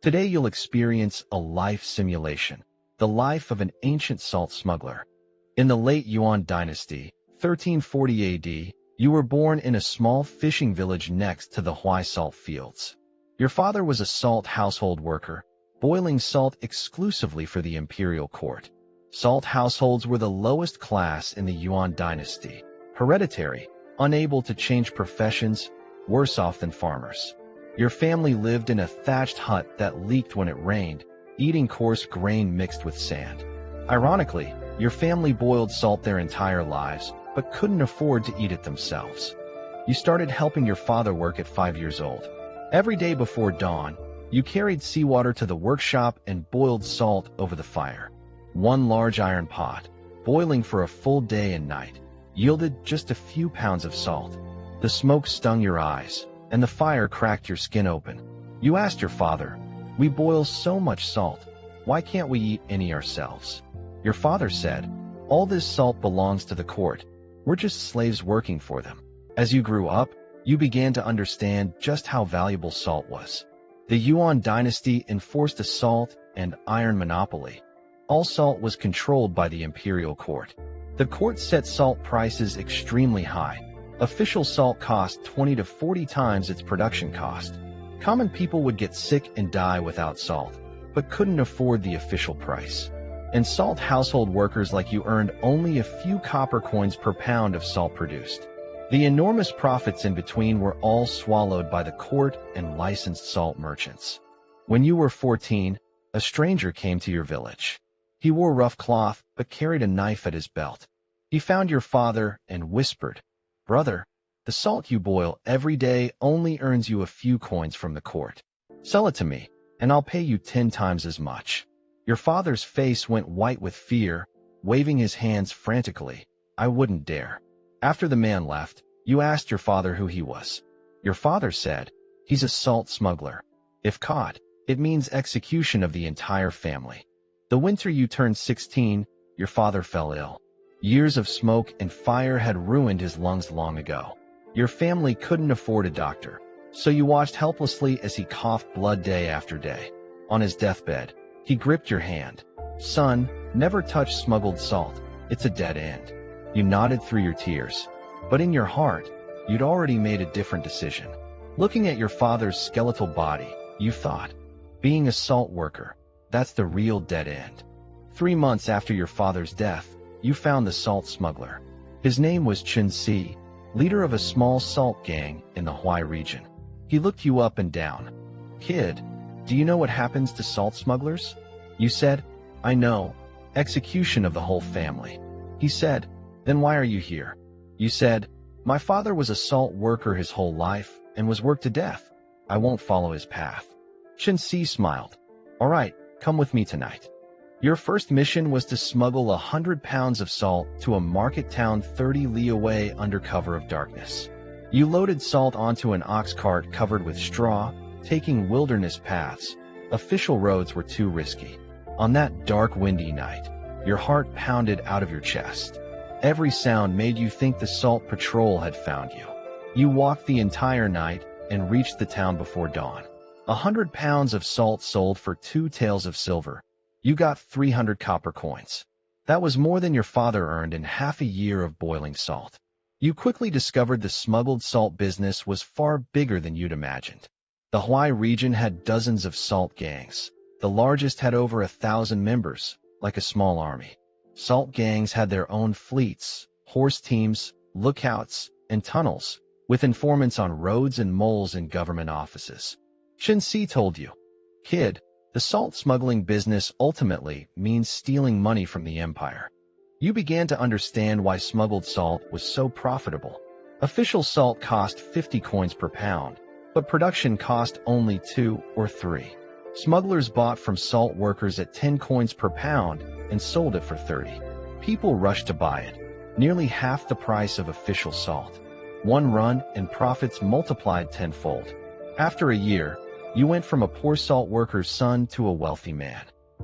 Today you'll experience a life simulation, the life of an ancient salt smuggler. In the late Yuan Dynasty, 1340 AD, you were born in a small fishing village next to the Huai salt fields. Your father was a salt household worker, boiling salt exclusively for the imperial court. Salt households were the lowest class in the Yuan Dynasty, hereditary, unable to change professions, worse off than farmers. Your family lived in a thatched hut that leaked when it rained, eating coarse grain mixed with sand. Ironically, your family boiled salt their entire lives, but couldn't afford to eat it themselves. You started helping your father work at 5 years old. Every day before dawn, you carried seawater to the workshop and boiled salt over the fire. One large iron pot, boiling for a full day and night, yielded just a few pounds of salt. The smoke stung your eyes, and the fire cracked your skin open. You asked your father, "We boil so much salt, why can't we eat any ourselves?" Your father said, "All this salt belongs to the court. We're just slaves working for them." As you grew up, you began to understand just how valuable salt was. The Yuan Dynasty enforced a salt and iron monopoly. All salt was controlled by the imperial court. The court set salt prices extremely high. Official salt cost 20 to 40 times its production cost. Common people would get sick and die without salt, but couldn't afford the official price. And salt household workers like you earned only a few copper coins per pound of salt produced. The enormous profits in between were all swallowed by the court and licensed salt merchants. When you were 14, a stranger came to your village. He wore rough cloth, but carried a knife at his belt. He found your father and whispered, "Brother, the salt you boil every day only earns you a few coins from the court. Sell it to me, and I'll pay you 10 times as much." Your father's face went white with fear, waving his hands frantically. "I wouldn't dare." After the man left, you asked your father who he was. Your father said, "He's a salt smuggler. If caught, it means execution of the entire family." The winter you turned 16, your father fell ill. Years of smoke and fire had ruined his lungs long ago. Your family couldn't afford a doctor, so you watched helplessly as he coughed blood day after day. On his deathbed, he gripped your hand. "Son, never touch smuggled salt. It's a dead end." You nodded through your tears, but in your heart, you'd already made a different decision. Looking at your father's skeletal body, you thought, being a salt worker, that's the real dead end. 3 months after your father's death, you found the salt smuggler. His name was Chen Si, leader of a small salt gang in the Huai region. He looked you up and down. "Kid, do you know what happens to salt smugglers?" You said, "I know. Execution of the whole family." He said, "Then why are you here?" You said, "My father was a salt worker his whole life and was worked to death. I won't follow his path." Chen Si smiled. "All right, come with me tonight." Your first mission was to smuggle 100 pounds of salt to a market town 30 li away under cover of darkness. You loaded salt onto an ox cart covered with straw, taking wilderness paths. Official roads were too risky. On that dark, windy night, your heart pounded out of your chest. Every sound made you think the salt patrol had found you. You walked the entire night and reached the town before dawn. 100 pounds of salt sold for 2 taels of silver. You got 300 copper coins. That was more than your father earned in half a year of boiling salt. You quickly discovered the smuggled salt business was far bigger than you'd imagined. The Huai region had dozens of salt gangs. The largest had over 1,000 members, like a small army. Salt gangs had their own fleets, horse teams, lookouts, and tunnels, with informants on roads and moles in government offices. Chen Si told you, "Kid, the salt smuggling business ultimately means stealing money from the empire." You began to understand why smuggled salt was so profitable. Official salt cost 50 coins per pound, but production cost only 2 or 3. Smugglers bought from salt workers at 10 coins per pound and sold it for 30. People rushed to buy it, nearly half the price of official salt. One run and profits multiplied tenfold. After a year, you went from a poor salt worker's son to a wealthy man.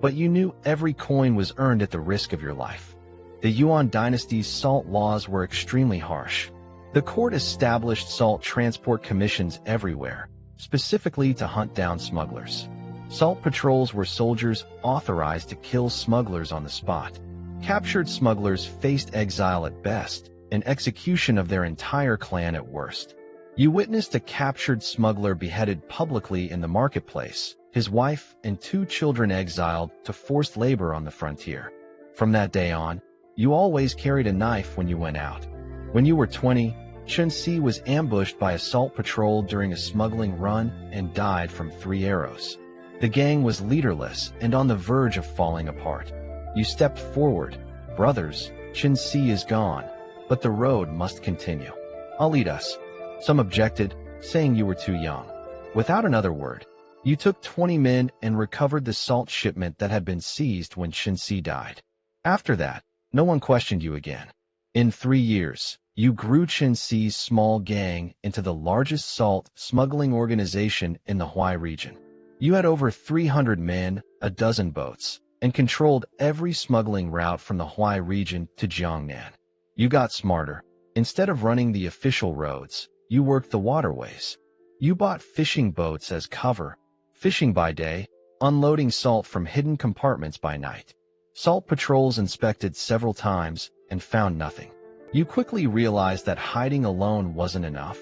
But you knew every coin was earned at the risk of your life. The Yuan Dynasty's salt laws were extremely harsh. The court established salt transport commissions everywhere, specifically to hunt down smugglers. Salt patrols were soldiers authorized to kill smugglers on the spot. Captured smugglers faced exile at best, and execution of their entire clan at worst. You witnessed a captured smuggler beheaded publicly in the marketplace, his wife and 2 children exiled to forced labor on the frontier. From that day on, you always carried a knife when you went out. When you were 20, Chun-Si was ambushed by a salt patrol during a smuggling run and died from 3 arrows. The gang was leaderless and on the verge of falling apart. You stepped forward. Brothers, Chun-Si is gone, but the road must continue. I'll lead us. Some objected, saying you were too young. Without another word, you took 20 men and recovered the salt shipment that had been seized when Chun-Si died. After that, no one questioned you again. In 3 years, you grew Chun-Si's small gang into the largest salt smuggling organization in the Huai region. You had over 300 men, a dozen boats, and controlled every smuggling route from the Huai region to Jiangnan. You got smarter. Instead of running the official roads, you worked the waterways. You bought fishing boats as cover, fishing by day, unloading salt from hidden compartments by night. Salt patrols inspected several times and found nothing. You quickly realized that hiding alone wasn't enough.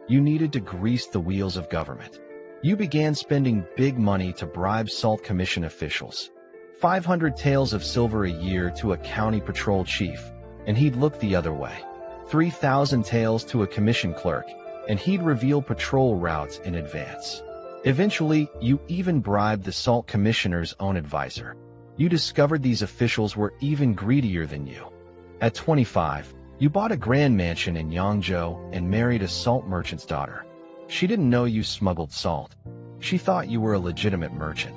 You needed to grease the wheels of government. You began spending big money to bribe salt commission officials. 500 taels of silver a year to a county patrol chief, and he'd look the other way. 3,000 taels to a commission clerk, and he'd reveal patrol routes in advance. Eventually, you even bribed the salt commissioner's own advisor. You discovered these officials were even greedier than you. At 25, you bought a grand mansion in Yangzhou and married a salt merchant's daughter. She didn't know you smuggled salt. She thought you were a legitimate merchant.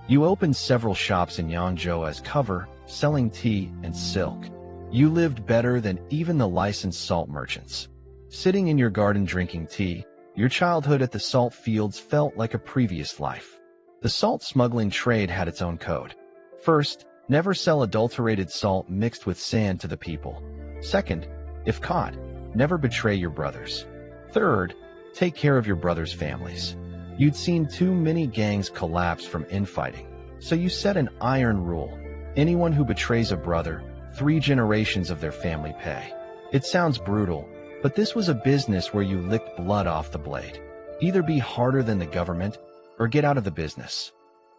You opened several shops in Yangzhou as cover, selling tea and silk. You lived better than even the licensed salt merchants. Sitting in your garden drinking tea, your childhood at the salt fields felt like a previous life. The salt smuggling trade had its own code. First, never sell adulterated salt mixed with sand to the people. Second, if caught, never betray your brothers. Third, take care of your brothers' families. You'd seen too many gangs collapse from infighting, so you set an iron rule. Anyone who betrays a brother, 3 generations of their family pay. It sounds brutal, but this was a business where you licked blood off the blade. Either be harder than the government, or get out of the business.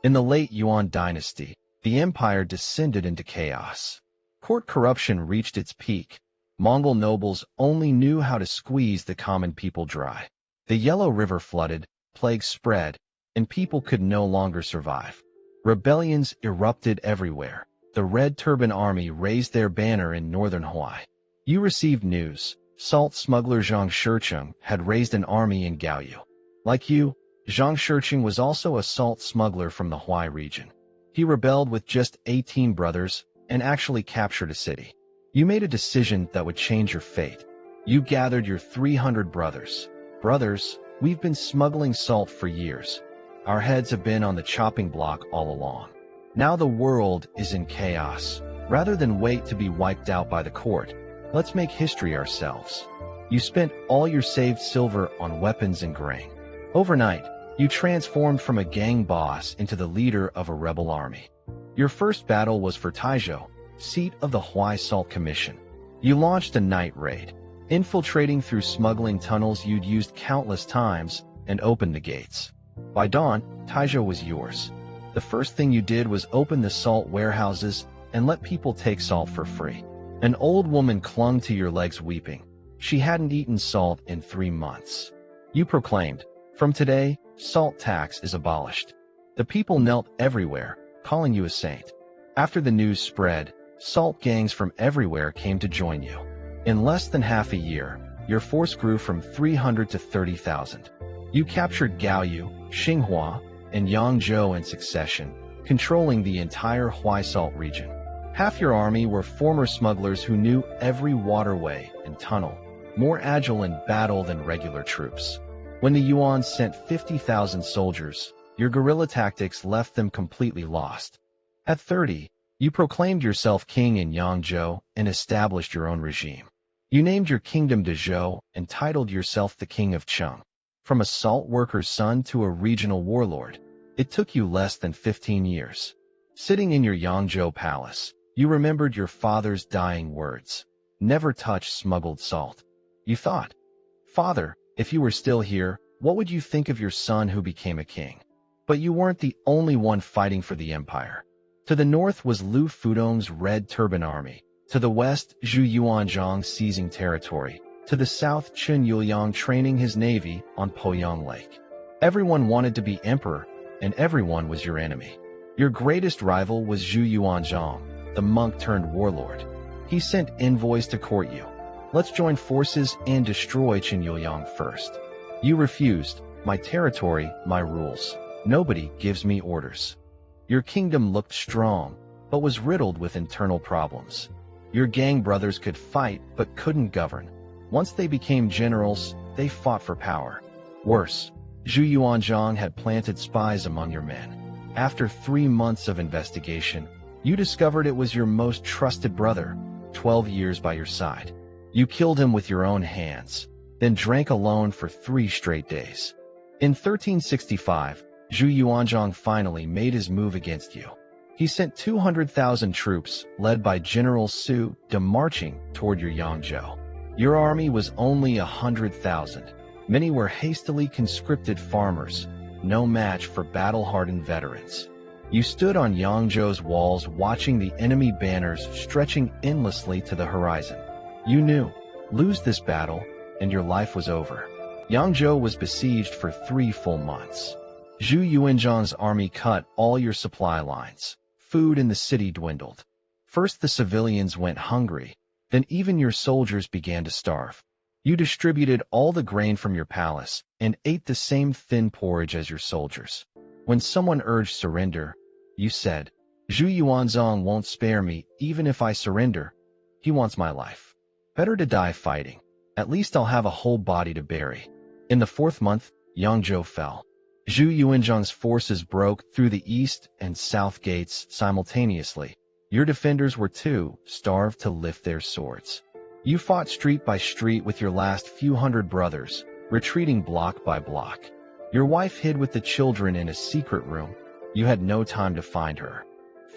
In the late Yuan Dynasty, the empire descended into chaos. Court corruption reached its peak. Mongol nobles only knew how to squeeze the common people dry. The Yellow River flooded, plague spread, and people could no longer survive. Rebellions erupted everywhere. The Red Turban Army raised their banner in northern Huai. You received news. Salt smuggler Zhang Shicheng had raised an army in Gaoyu. Like you, Zhang Shicheng was also a salt smuggler from the Huai region. He rebelled with just 18 brothers and actually captured a city. You made a decision that would change your fate. You gathered your 300 brothers. Brothers, we've been smuggling salt for years. Our heads have been on the chopping block all along. Now the world is in chaos. Rather than wait to be wiped out by the court, let's make history ourselves. You spent all your saved silver on weapons and grain. Overnight, you transformed from a gang boss into the leader of a rebel army. Your first battle was for Taizhou, seat of the Huai Salt Commission. You launched a night raid, infiltrating through smuggling tunnels you'd used countless times, and opened the gates. By dawn, Taizhou was yours. The first thing you did was open the salt warehouses and let people take salt for free. An old woman clung to your legs weeping. She hadn't eaten salt in 3 months. You proclaimed, "From today, salt tax is abolished." The people knelt everywhere, calling you a saint. After the news spread, salt gangs from everywhere came to join you. In less than half a year, your force grew from 300 to 30,000. You captured Gaoyu, Xinhua, and Yangzhou in succession, controlling the entire Huai Salt region. Half your army were former smugglers who knew every waterway and tunnel, more agile in battle than regular troops. When the Yuan sent 50,000 soldiers, your guerrilla tactics left them completely lost. At 30, you proclaimed yourself king in Yangzhou and established your own regime. You named your kingdom Dezhou and titled yourself the King of Cheng. From a salt worker's son to a regional warlord, It took you less than 15 years. Sitting in your Yangzhou palace, you remembered your father's dying words. Never touch smuggled salt. You thought, Father, if you were still here, what would you think of your son who became a king? But you weren't the only one fighting for the empire. To the north was Lu Fudong's Red Turban Army. To the west, Zhu Yuanzhang seizing territory. To the south, Chen Yuliang training his navy on Poyang Lake. Everyone wanted to be emperor, and everyone was your enemy. Your greatest rival was Zhu Yuanzhang, the monk-turned-warlord. He sent envoys to court you. Let's join forces and destroy Chen Yuliang first. You refused. My territory, my rules. Nobody gives me orders. Your kingdom looked strong, but was riddled with internal problems. Your gang brothers could fight, but couldn't govern. Once they became generals, they fought for power. Worse, Zhu Yuanzhang had planted spies among your men. After 3 months of investigation, you discovered it was your most trusted brother, 12 years by your side. You killed him with your own hands, then drank alone for 3 straight days. In 1365, Zhu Yuanzhang finally made his move against you. He sent 200,000 troops, led by General Su De, marching toward your Yangzhou. Your army was only 100,000. Many were hastily conscripted farmers, no match for battle-hardened veterans. You stood on Yangzhou's walls watching the enemy banners stretching endlessly to the horizon. You knew, lose this battle, and your life was over. Yangzhou was besieged for 3 full months. Zhu Yuanzhang's army cut all your supply lines. Food in the city dwindled. First the civilians went hungry, then even your soldiers began to starve. You distributed all the grain from your palace and ate the same thin porridge as your soldiers. When someone urged surrender, you said, Zhu Yuanzhang won't spare me even if I surrender. He wants my life. Better to die fighting. At least I'll have a whole body to bury. In the 4th month, Yangzhou fell. Zhu Yuanzhang's forces broke through the east and south gates simultaneously. Your defenders were too starved to lift their swords. You fought street by street with your last few hundred brothers, retreating block by block. Your wife hid with the children in a secret room. You had no time to find her.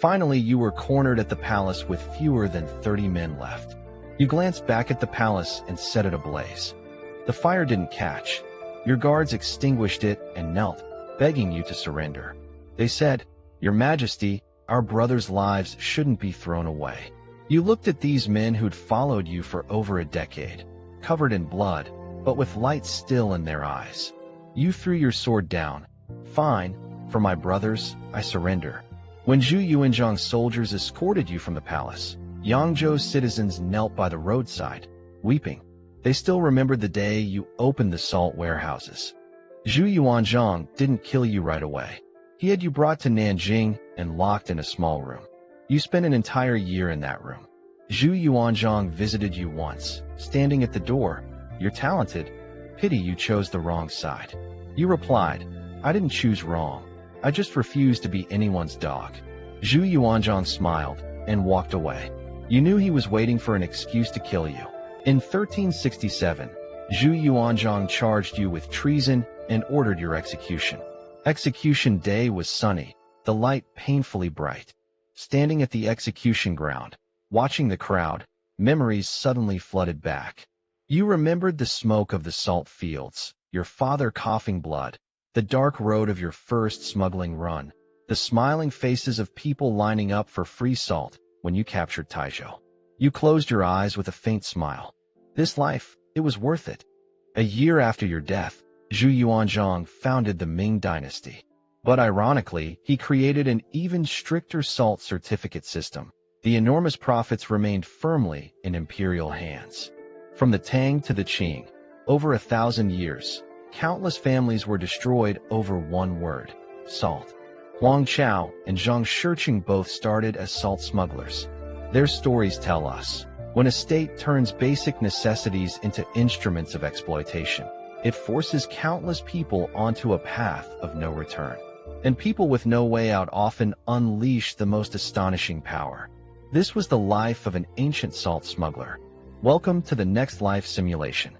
Finally, you were cornered at the palace with fewer than 30 men left. You glanced back at the palace and set it ablaze. The fire didn't catch. Your guards extinguished it and knelt, begging you to surrender. They said, Your Majesty, our brothers' lives shouldn't be thrown away. You looked at these men who'd followed you for over a decade, covered in blood, but with light still in their eyes. You threw your sword down. Fine, for my brothers, I surrender. When Zhu Yuanzhang's soldiers escorted you from the palace, Yangzhou's citizens knelt by the roadside, weeping. They still remembered the day you opened the salt warehouses. Zhu Yuanzhang didn't kill you right away. He had you brought to Nanjing and locked in a small room. You spent an entire year in that room. Zhu Yuanzhang visited you once, standing at the door. You're talented. Pity you chose the wrong side. You replied, I didn't choose wrong. I just refused to be anyone's dog. Zhu Yuanzhang smiled and walked away. You knew he was waiting for an excuse to kill you. In 1367, Zhu Yuanzhang charged you with treason and ordered your execution. Execution day was sunny, the light painfully bright. Standing at the execution ground, watching the crowd, memories suddenly flooded back. You remembered the smoke of the salt fields, your father coughing blood, the dark road of your first smuggling run, the smiling faces of people lining up for free salt when you captured Taizhou. You closed your eyes with a faint smile. This life, it was worth it. A year after your death, Zhu Yuanzhang founded the Ming Dynasty. But ironically, he created an even stricter salt certificate system. The enormous profits remained firmly in imperial hands. From the Tang to the Qing, over 1,000 years, countless families were destroyed over one word, salt. Huang Chao and Zhang Shiqing both started as salt smugglers. Their stories tell us, when a state turns basic necessities into instruments of exploitation, it forces countless people onto a path of no return. And people with no way out often unleash the most astonishing power. This was the life of an ancient salt smuggler. Welcome to the next life simulation.